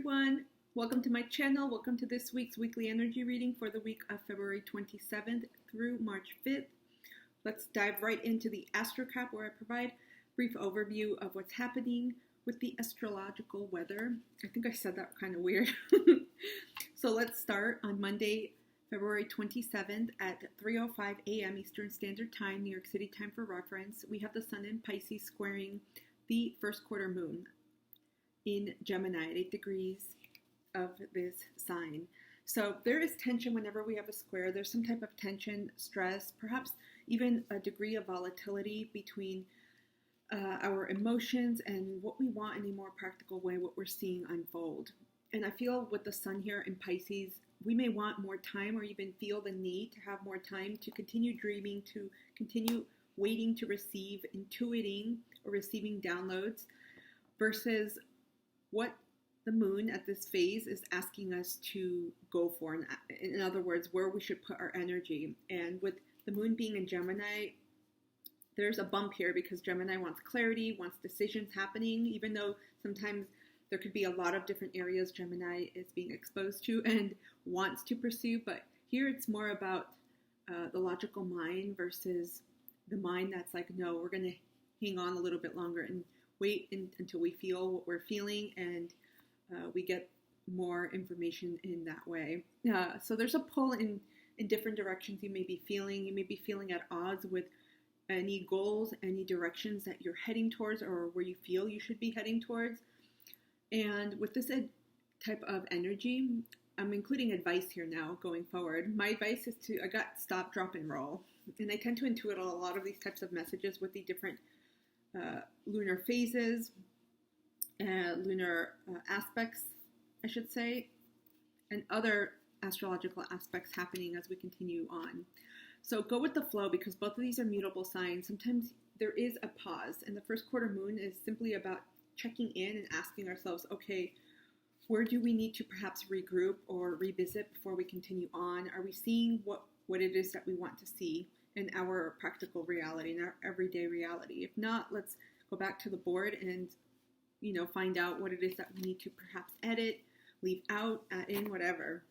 everyone. Welcome to my channel. Welcome to this week's weekly energy reading for the week of February 27th through March 5th. Let's dive right into the Astrocap, where I provide a brief overview of what's happening with the astrological weather. I think I said that kind of weird. So let's start on Monday, February 27th at 3:05 a.m. Eastern Standard Time, New York City time for reference. We have the Sun in Pisces squaring the first quarter moon in Gemini at 8 degrees of this sign. So there is tension whenever we have a square. There's some type of tension, stress, perhaps even a degree of volatility between our emotions and what we want in a more practical way, what we're seeing unfold. And I feel with the Sun here in Pisces, we may want more time or even feel the need to have more time to continue dreaming, to continue waiting to receive, intuiting or receiving downloads versus what the moon at this phase is asking us to go for. In other words, where we should put our energy. And with the moon being in Gemini, there's a bump here because Gemini wants clarity, wants decisions happening, even though sometimes there could be a lot of different areas Gemini is being exposed to and wants to pursue. But here it's more about the logical mind versus the mind that's like, no, we're going to hang on a little bit longer and wait until we feel what we're feeling, and we get more information in that way. So there's a pull in different directions you may be feeling. You may be feeling at odds with any goals, any directions that you're heading towards or where you feel you should be heading towards. And with this type of energy, I'm including advice here now going forward. My advice is I got stop, drop, and roll. And I tend to intuit a lot of these types of messages with the different lunar phases, lunar aspects, I should say, and other astrological aspects happening as we continue on. So go with the flow because both of these are mutable signs. Sometimes there is a pause, and the first quarter moon is simply about checking in and asking ourselves, okay, where do we need to perhaps regroup or revisit before we continue on? Are we seeing what it is that we want to see in our practical reality, in our everyday reality? If not, let's go back to the board and, find out what it is that we need to perhaps edit, leave out, add in, whatever.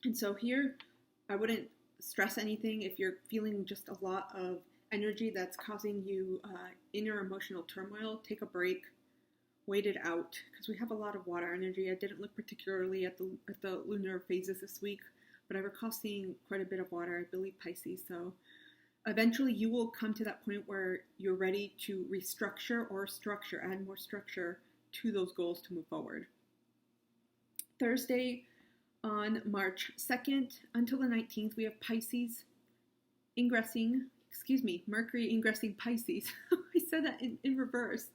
And so here, I wouldn't stress anything. If you're feeling just a lot of energy that's causing you inner emotional turmoil, take a break, wait it out, because we have a lot of water energy. I didn't look particularly at the lunar phases this week, but I recall seeing quite a bit of water, I believe Pisces. So eventually you will come to that point where you're ready to restructure or add more structure to those goals to move forward. Thursday on March 2nd until the 19th, we have Mercury ingressing Pisces. I said that in reverse.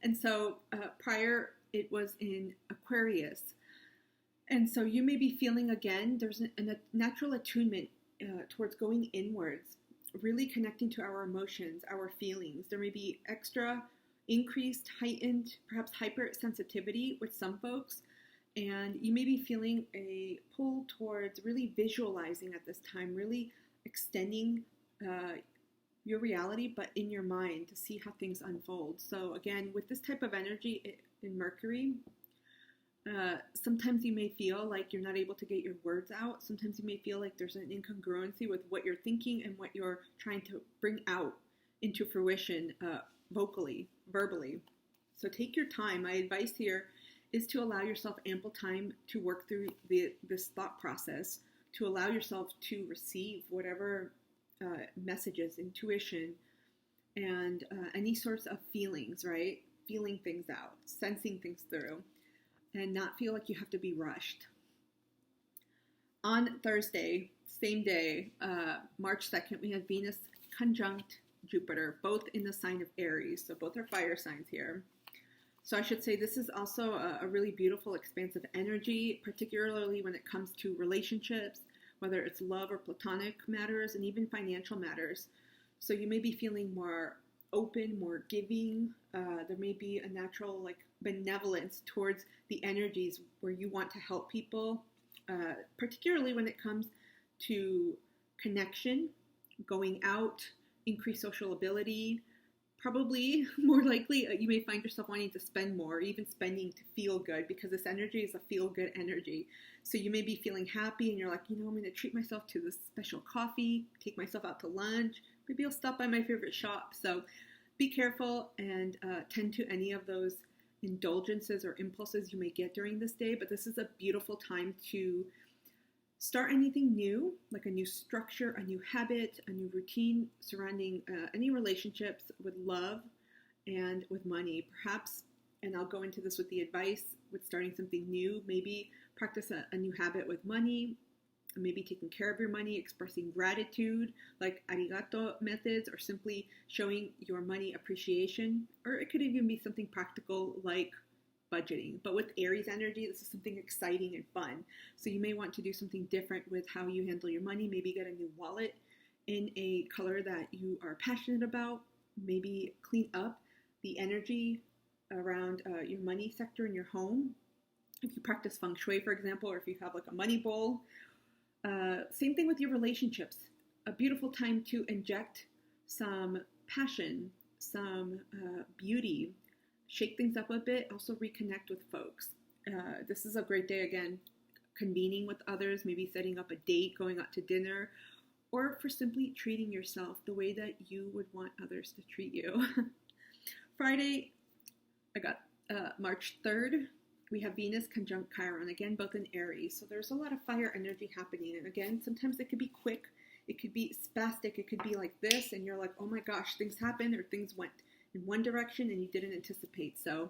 And so prior it was in Aquarius. And so you may be feeling again, there's a natural attunement towards going inwards, really connecting to our emotions, our feelings. There may be extra increased, heightened, perhaps hypersensitivity with some folks. And you may be feeling a pull towards really visualizing at this time, really extending your reality, but in your mind to see how things unfold. So again, with this type of energy in Mercury, sometimes you may feel like you're not able to get your words out. Sometimes you may feel like there's an incongruency with what you're thinking and what you're trying to bring out into fruition vocally, verbally. So take your time. My advice here is to allow yourself ample time to work through this thought process, to allow yourself to receive whatever messages, intuition, and any sorts of feelings, right? Feeling things out, sensing things through, and not feel like you have to be rushed. On Thursday, same day, March 2nd, we have Venus conjunct Jupiter, both in the sign of Aries. So both are fire signs here. So I should say this is also a really beautiful, expansive energy, particularly when it comes to relationships, whether it's love or platonic matters, and even financial matters. So you may be feeling more open, more giving. There may be a natural benevolence towards the energies where you want to help people, particularly when it comes to connection, going out, increased social ability, probably more likely you may find yourself wanting to spend more, even spending to feel good, because this energy is a feel good energy. So you may be feeling happy and you're like, I'm going to treat myself to this special coffee, take myself out to lunch, maybe I'll stop by my favorite shop. So be careful and tend to any of those indulgences or impulses you may get during this day. But this is a beautiful time to start anything new, like a new structure, a new habit, a new routine surrounding any relationships with love and with money. Perhaps, and I'll go into this with the advice, with starting something new, maybe practice a new habit with money, maybe taking care of your money, expressing gratitude, like arigato methods, or simply showing your money appreciation. Or it could even be something practical like budgeting. But with Aries energy, this is something exciting and fun. So you may want to do something different with how you handle your money. Maybe get a new wallet in a color that you are passionate about. Maybe clean up the energy around your money sector in your home. If you practice feng shui, for example, or if you have like a money bowl. Same thing with your relationships. A beautiful time to inject some passion, some beauty, shake things up a bit, also reconnect with folks. This is a great day, again, convening with others, maybe setting up a date, going out to dinner, or for simply treating yourself the way that you would want others to treat you. Friday, I got March 3rd. We have Venus conjunct Chiron, again, both in Aries. So there's a lot of fire energy happening. And again, sometimes it could be quick. It could be spastic. It could be like this. And you're like, oh my gosh, things happened, or things went in one direction and you didn't anticipate. So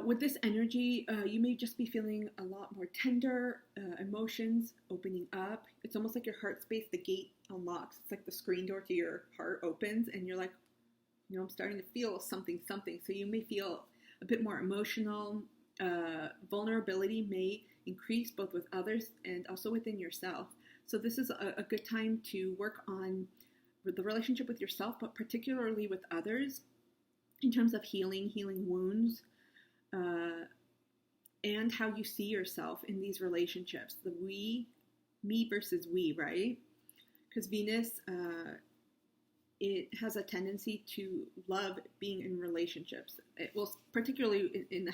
with this energy, you may just be feeling a lot more tender, emotions opening up. It's almost like your heart space, the gate unlocks. It's like the screen door to your heart opens and you're like, I'm starting to feel something. So you may feel a bit more emotional. Vulnerability may increase both with others and also within yourself. So this is a good time to work on the relationship with yourself, but particularly with others in terms of healing wounds, and how you see yourself in these relationships. The me versus we, right? Because Venus, it has a tendency to love being in relationships. It will, particularly in the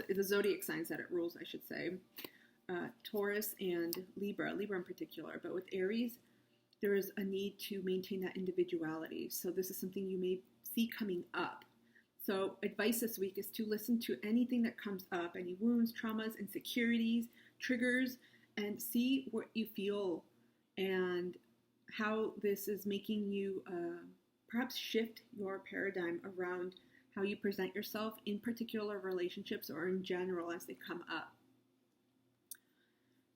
the zodiac signs that it rules, I should say, Taurus and Libra in particular. But with Aries, there is a need to maintain that individuality. So this is something you may see coming up. So advice this week is to listen to anything that comes up, any wounds, traumas, insecurities, triggers, and see what you feel and how this is making you perhaps shift your paradigm around how you present yourself in particular relationships or in general as they come up.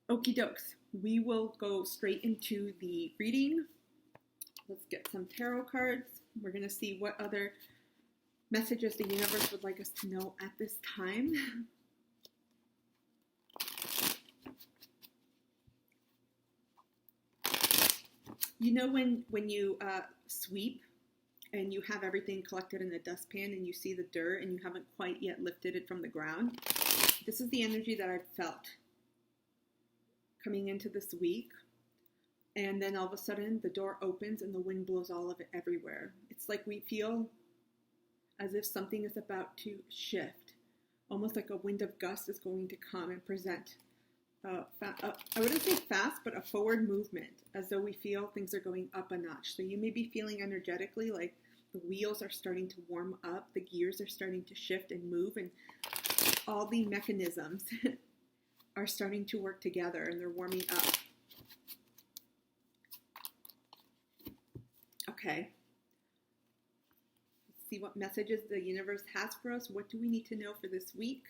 Okie dokes, we will go straight into the reading. Let's get some tarot cards. We're going to see what other messages the universe would like us to know at this time. You know when you sweep and you have everything collected in a dustpan and you see the dirt and you haven't quite yet lifted it from the ground? This is the energy that I've felt coming into this week. And then all of a sudden the door opens and the wind blows all of it everywhere. It's like we feel as if something is about to shift. Almost like a wind of gust is going to come and present I wouldn't say fast, but a forward movement, as though we feel things are going up a notch. So you may be feeling energetically like the wheels are starting to warm up, the gears are starting to shift and move, and all the mechanisms are starting to work together and they're warming up. Okay. Let's see what messages the universe has for us. What do we need to know for this week?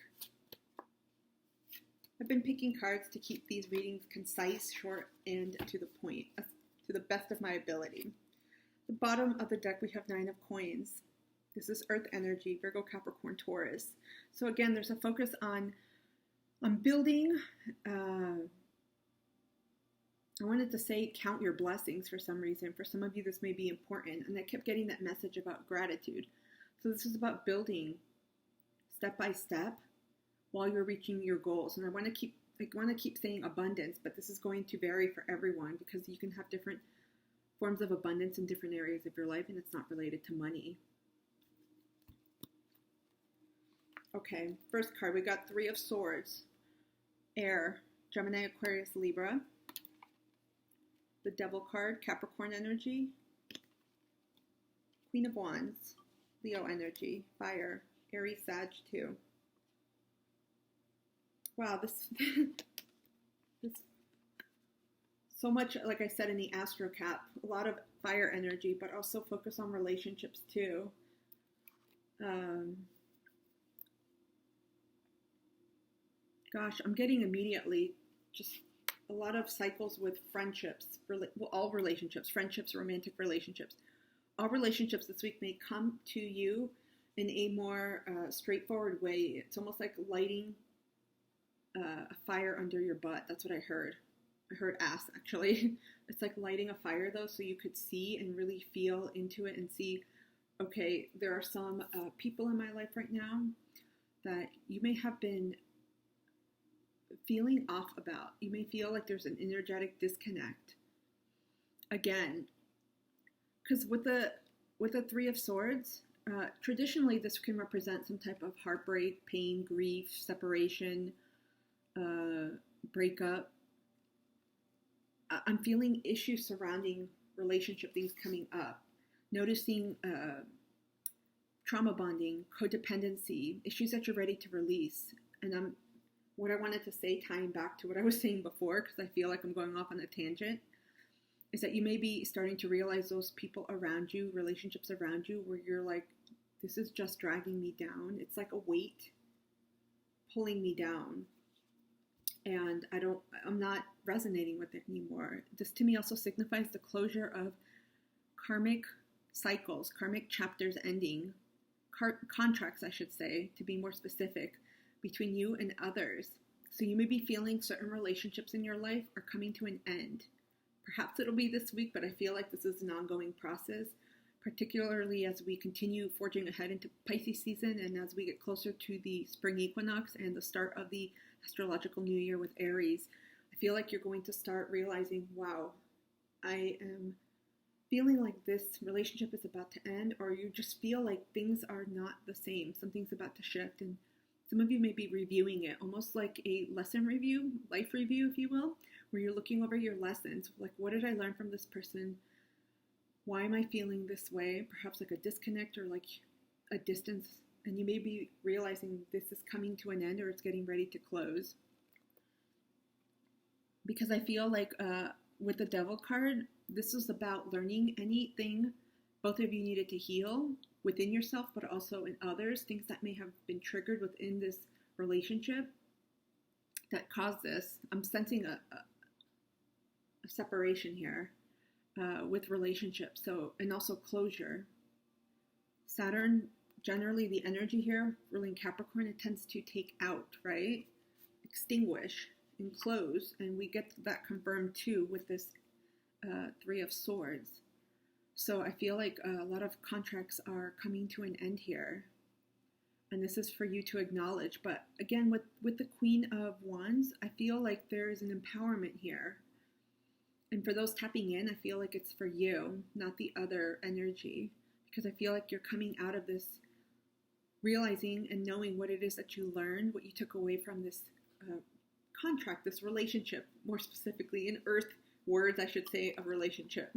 I've been picking cards to keep these readings concise, short, and to the point, to the best of my ability. The bottom of the deck, we have 9 of coins. This is Earth energy, Virgo, Capricorn, Taurus. So again, there's a focus on building. I wanted to say count your blessings for some reason. For some of you, this may be important. And I kept getting that message about gratitude. So this is about building step by step while you're reaching your goals. And I want to keep saying abundance, but this is going to vary for everyone because you can have different forms of abundance in different areas of your life, and it's not related to money. Okay, first card, we got Three of Swords, Air, Gemini, Aquarius, Libra. The Devil card, Capricorn energy. Queen of Wands, Leo energy, Fire, Aries, Sag, too. Wow, this so much, like I said in the Astrocap, a lot of fire energy, but also focus on relationships too. Gosh, I'm getting immediately just a lot of cycles with friendships, all relationships, friendships, romantic relationships. All relationships this week may come to you in a more straightforward way. It's almost like lighting a fire under your butt. That's what I heard. I heard ass, actually. It's like lighting a fire, though, so you could see and really feel into it and see, okay, there are some people in my life right now that you may have been feeling off about. You may feel like there's an energetic disconnect. Again, because with the Three of Swords, traditionally this can represent some type of heartbreak, pain, grief, separation, breakup. I'm feeling issues surrounding relationship things coming up. Noticing trauma bonding, codependency, issues that you're ready to release. And what I wanted to say, tying back to what I was saying before, because I feel like I'm going off on a tangent, is that you may be starting to realize those people around you, relationships around you, where you're like, this is just dragging me down. It's like a weight pulling me down. And I'm not resonating with it anymore. This to me also signifies the closure of karmic cycles, karmic chapters ending, contracts, I should say, to be more specific, between you and others. So you may be feeling certain relationships in your life are coming to an end. Perhaps it'll be this week, but I feel like this is an ongoing process, particularly as we continue forging ahead into Pisces season and as we get closer to the spring equinox and the start of the astrological new year with Aries. I feel like you're going to start realizing, wow, I am feeling like this relationship is about to end, or you just feel like things are not the same. Something's about to shift, and some of you may be reviewing it, almost like a lesson review, life review, if you will, where you're looking over your lessons. Like, what did I learn from this person? Why am I feeling this way? Perhaps like a disconnect or like a distance. And you may be realizing this is coming to an end or it's getting ready to close. Because I feel like with the Devil card, this is about learning anything both of you needed to heal within yourself, but also in others, things that may have been triggered within this relationship that caused this. I'm sensing a separation here with relationships, and also closure. Saturn, generally the energy here, ruling Capricorn, it tends to take out, right? Extinguish and close, and we get that confirmed too with this Three of Swords. So I feel like a lot of contracts are coming to an end here. And this is for you to acknowledge. But again, with the Queen of Wands, I feel like there is an empowerment here. And for those tapping in, I feel like it's for you, not the other energy. Because I feel like you're coming out of this realizing and knowing what it is that you learned, what you took away from this contract, this relationship, more specifically in earth words, I should say, a relationship.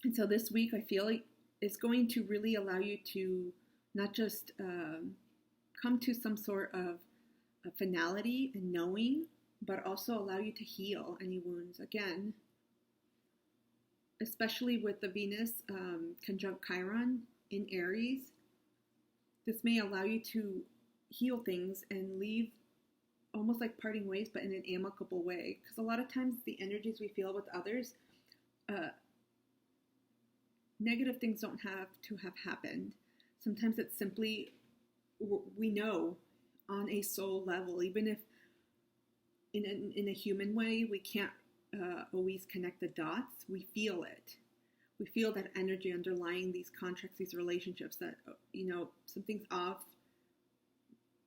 And so this week, I feel like it's going to really allow you to not just come to some sort of a finality and knowing, but also allow you to heal any wounds. Again, especially with the Venus conjunct Chiron in Aries, this may allow you to heal things and leave almost like parting ways, but in an amicable way. Because a lot of times the energies we feel with others, negative things don't have to have happened. Sometimes it's simply, we know on a soul level, even if in a human way, we can't always connect the dots, we feel it. We feel that energy underlying these contracts, these relationships, that, something's off,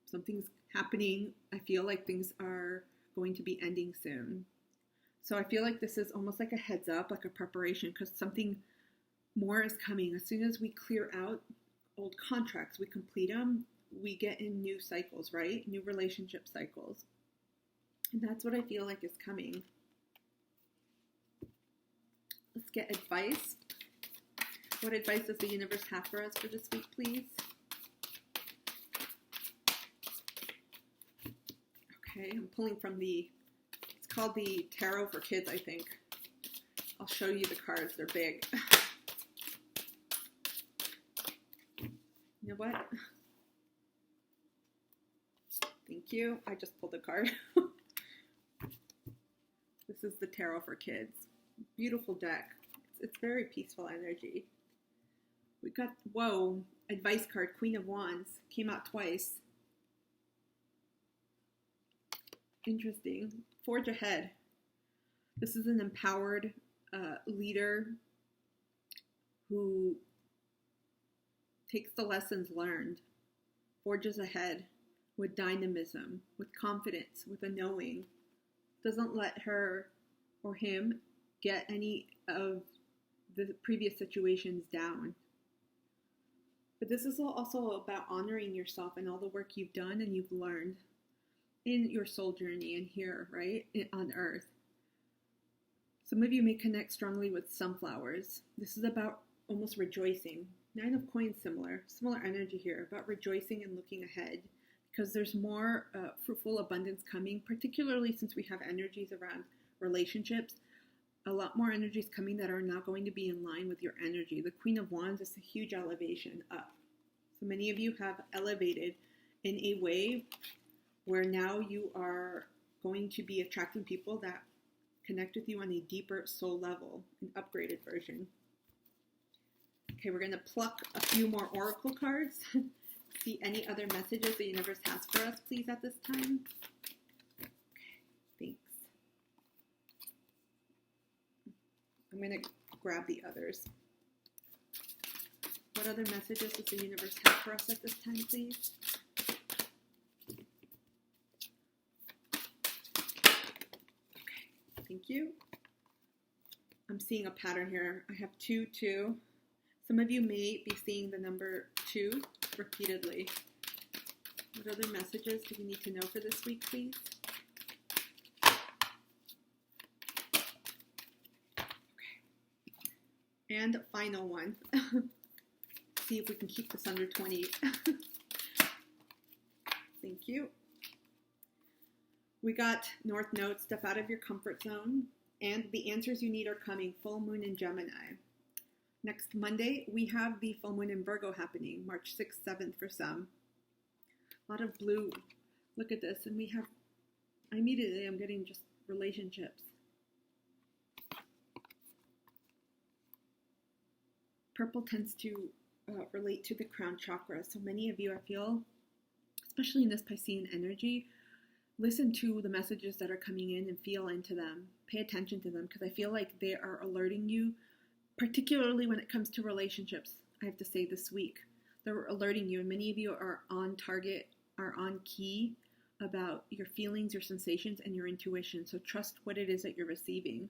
something's happening. I feel like things are going to be ending soon. So I feel like this is almost like a heads up, like a preparation, because something more is coming. As soon as we clear out old contracts, we complete them, we get in new cycles, right? New relationship cycles. And that's what I feel like is coming. Let's get advice. What advice does the universe have for us for this week, please? Okay, I'm pulling from it's called the Tarot for Kids, I think. I'll show you the cards. They're big. You know what? Thank you. I just pulled a card. This is the Tarot for Kids. Beautiful deck. It's very peaceful energy. We got, whoa, advice card, Queen of Wands. Came out twice. Interesting. Forge ahead. This is an empowered leader who takes the lessons learned, forges ahead with dynamism, with confidence, with a knowing, doesn't let her or him get any of the previous situations down. But this is also about honoring yourself and all the work you've done and you've learned in your soul journey and here, right, on Earth. Some of you may connect strongly with sunflowers. This is about almost rejoicing. 9 of Coins, similar energy here, about rejoicing and looking ahead, because there's more fruitful abundance coming, particularly since we have energies around relationships. A lot more energies coming that are not going to be in line with your energy. The Queen of Wands is a huge elevation up. So many of you have elevated in a way where now you are going to be attracting people that connect with you on a deeper soul level, an upgraded version. Okay, we're going to pluck a few more oracle cards. See any other messages the universe has for us, please, at this time. Okay, thanks. I'm going to grab the others. What other messages does the universe have for us at this time, please? Okay, thank you. I'm seeing a pattern here. I have 2, 2. Some of you may be seeing the number 2 repeatedly. What other messages do we need to know for this week, please? And final one. See if we can keep this under 20. Thank you. We got North Node, step out of your comfort zone. And the answers you need are coming. Full moon in Gemini. Next Monday, we have the full moon in Virgo happening. March 6th, 7th for some. A lot of blue. Look at this. And we have, immediately I'm getting just relationships. Purple tends to relate to the crown chakra. So many of you, I feel, especially in this Piscean energy, listen to the messages that are coming in and feel into them. Pay attention to them, because I feel like they are alerting you, particularly when it comes to relationships, I have to say this week. They're alerting you, and many of you are on target, are on key about your feelings, your sensations, and your intuition. So trust what it is that you're receiving.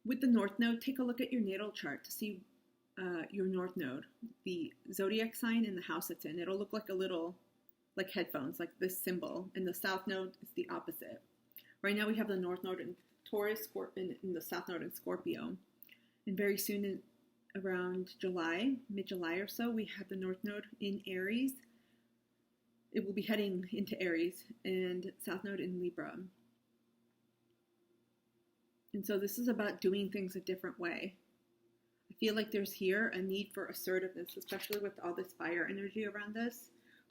With the North Node, take a look at your natal chart to see your North Node, the zodiac sign and the house it's in. It'll look like a little, like headphones, like this symbol. And the South Node is the opposite. Right now we have the North Node in Taurus, and the South Node in Scorpio. And very soon, around July, mid-July or so, we have the North Node in Aries. It will be heading into Aries, and South Node in Libra. And so this is about doing things a different way. I feel like there's here a need for assertiveness, especially with all this fire energy around us.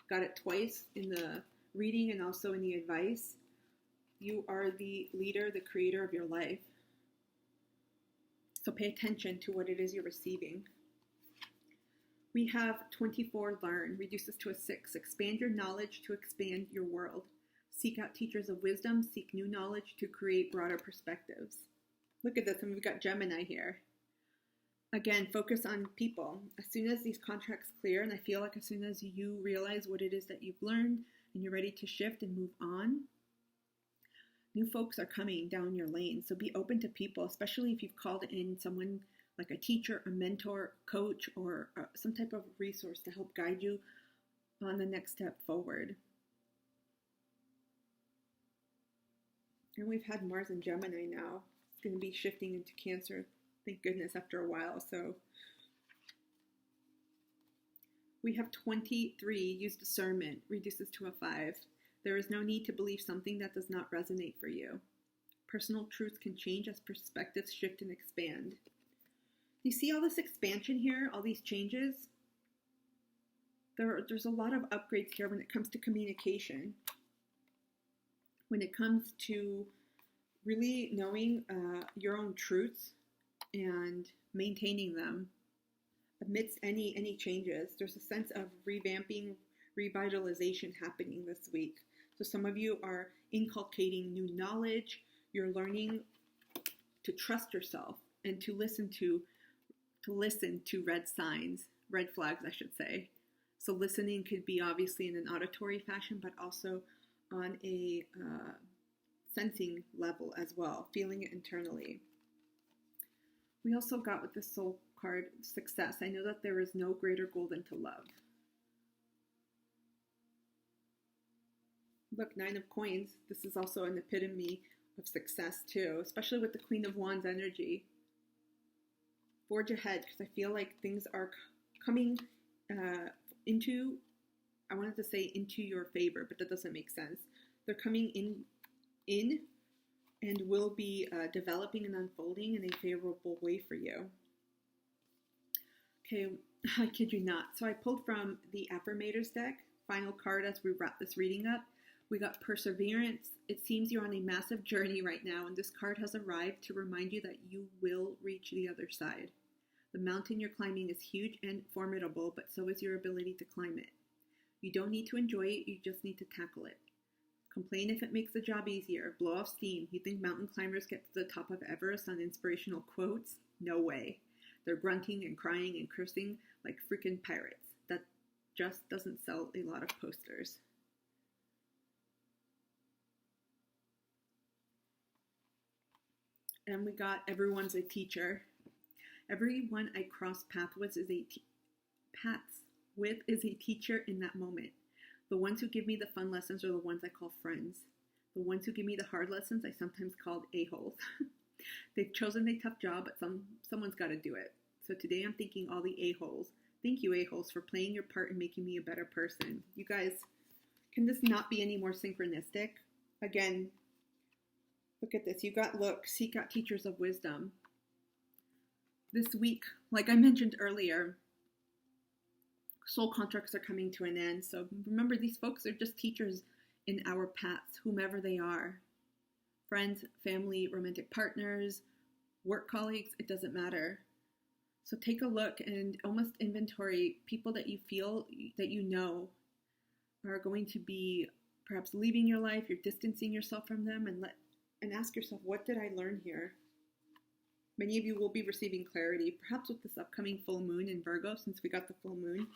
Got it twice in the reading and also in the advice. You are the leader, the creator of your life. So pay attention to what it is you're receiving. We have 24, learn. Reduce this to a 6. Expand your knowledge to expand your world. Seek out teachers of wisdom. Seek new knowledge to create broader perspectives. Look at this, and we've got Gemini here. Again, focus on people. As soon as these contracts clear, and I feel like as soon as you realize what it is that you've learned and you're ready to shift and move on, new folks are coming down your lane. So be open to people, especially if you've called in someone like a teacher, a mentor, coach, or some type of resource to help guide you on the next step forward. And we've had Mars in Gemini now. It's going to be shifting into Cancer, thank goodness, after a while. So we have 23, use discernment, reduces to a 5. There is no need to believe something that does not resonate for you. Personal truths can change as perspectives shift and expand. You see all this expansion here, all these changes? There's a lot of upgrades here when it comes to communication. When it comes to really knowing your own truths and maintaining them amidst any changes. There's a sense of revamping, revitalization happening this week. So some of you are inculcating new knowledge. You're learning to trust yourself and to listen to red signs, red flags, I should say. So listening could be obviously in an auditory fashion, but also on a sensing level as well, feeling it internally. We also got with the Soul card, success. I know that there is no greater goal than to love. Look, 9 of Coins. This is also an epitome of success too, especially with the Queen of Wands energy. Forge ahead, because I feel like things are coming into, I wanted to say into your favor, but that doesn't make sense. They're coming in and will be developing and unfolding in a favorable way for you. Okay, I kid you not. So I pulled from the Affirmators deck, final card as we wrap this reading up. We got Perseverance. It seems you're on a massive journey right now, and this card has arrived to remind you that you will reach the other side. The mountain you're climbing is huge and formidable, but so is your ability to climb it. You don't need to enjoy it, you just need to tackle it. Complain if it makes the job easier. Blow off steam. You think mountain climbers get to the top of Everest on inspirational quotes? No way. They're grunting and crying and cursing like freaking pirates. That just doesn't sell a lot of posters. And we got everyone's a teacher. Everyone I cross paths with is a teacher in that moment. The ones who give me the fun lessons are the ones I call friends. The ones who give me the hard lessons I sometimes call a-holes. They've chosen a tough job, but someone's got to do it. So today I'm thanking all the a-holes. Thank you, a-holes, for playing your part in making me a better person. You guys, can this not be any more synchronistic? Again, look at this. You got look, seek out teachers of wisdom. This week, like I mentioned earlier, soul contracts are coming to an end. So remember, these folks are just teachers in our paths, whomever they are. Friends, family, romantic partners, work colleagues, it doesn't matter. So take a look and almost inventory people that you feel that you know are going to be perhaps leaving your life. You're distancing yourself from them, and ask yourself, what did I learn here? Many of you will be receiving clarity, perhaps with this upcoming full moon in Virgo, since we got the full moon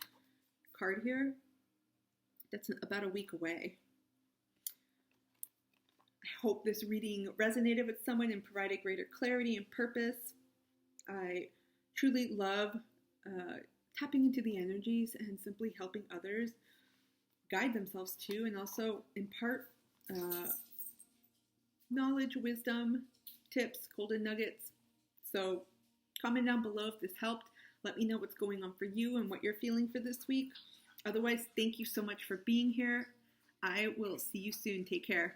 card here. That's about a week away. I hope this reading resonated with someone and provided greater clarity and purpose. I truly love tapping into the energies and simply helping others guide themselves too, and also impart knowledge, wisdom, tips, golden nuggets. So comment down below if this helped. Let me know what's going on for you and what you're feeling for this week. Otherwise, thank you so much for being here. I will see you soon. Take care.